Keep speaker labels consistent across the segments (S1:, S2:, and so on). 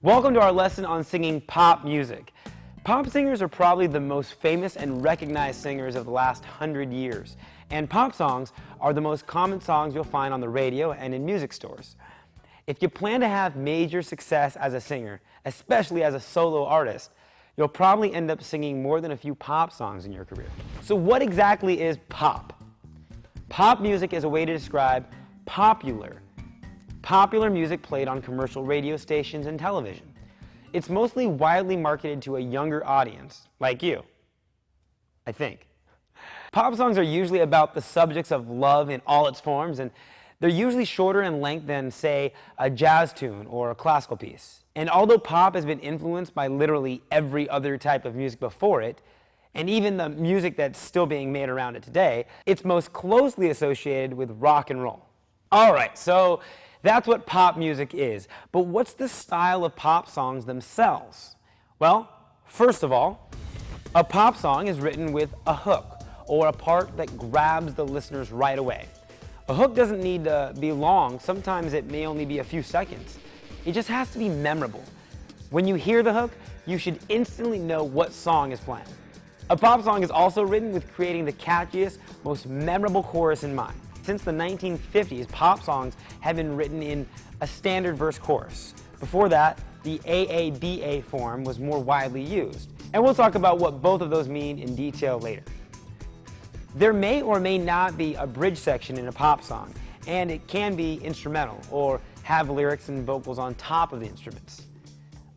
S1: Welcome to our lesson on singing pop music. Pop singers are probably the most famous and recognized singers of the last 100 years, and pop songs are the most common songs you'll find on the radio and in music stores. If you plan to have major success as a singer, especially as a solo artist, you'll probably end up singing more than a few pop songs in your career. So what exactly is pop? Pop music is a way to describe popular music played on commercial radio stations and television. It's mostly widely marketed to a younger audience, like you, I think. Pop songs are usually about the subjects of love in all its forms, and they're usually shorter in length than, say, a jazz tune or a classical piece. And although pop has been influenced by literally every other type of music before it, and even the music that's still being made around it today, it's most closely associated with rock and roll. All right, so that's what pop music is. But what's the style of pop songs themselves? Well, first of all, a pop song is written with a hook, or a part that grabs the listeners right away. A hook doesn't need to be long. Sometimes it may only be a few seconds. It just has to be memorable. When you hear the hook, you should instantly know what song is playing. A pop song is also written with creating the catchiest, most memorable chorus in mind. Since the 1950s, pop songs have been written in a standard verse-chorus. Before that, the AABA form was more widely used. And we'll talk about what both of those mean in detail later. There may or may not be a bridge section in a pop song, and it can be instrumental or have lyrics and vocals on top of the instruments.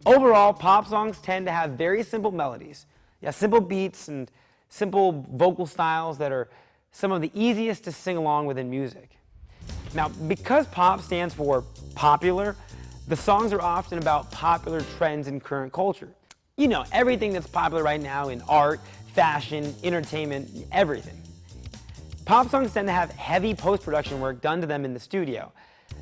S1: Overall, pop songs tend to have very simple melodies, simple beats and simple vocal styles that are some of the easiest to sing along with in music. Now, because pop stands for popular, the songs are often about popular trends in current culture. You know, everything that's popular right now in art, fashion, entertainment, everything. Pop songs tend to have heavy post-production work done to them in the studio.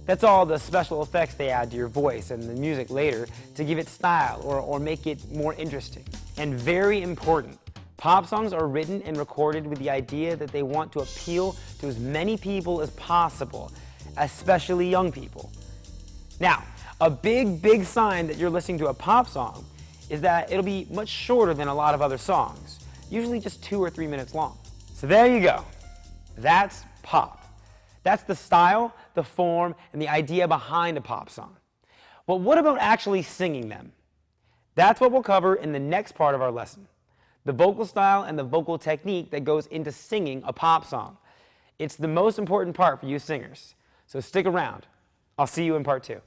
S1: That's all the special effects they add to your voice and the music later to give it style or make it more interesting. And very important, pop songs are written and recorded with the idea that they want to appeal to as many people as possible, especially young people. Now, a big sign that you're listening to a pop song is that it'll be much shorter than a lot of other songs, usually just 2 or 3 minutes long. So there you go. That's pop. That's the style, the form, and the idea behind a pop song. But what about actually singing them? That's what we'll cover in the next part of our lesson. The vocal style and the vocal technique that goes into singing a pop song. It's the most important part for you singers. So stick around. I'll see you in part 2.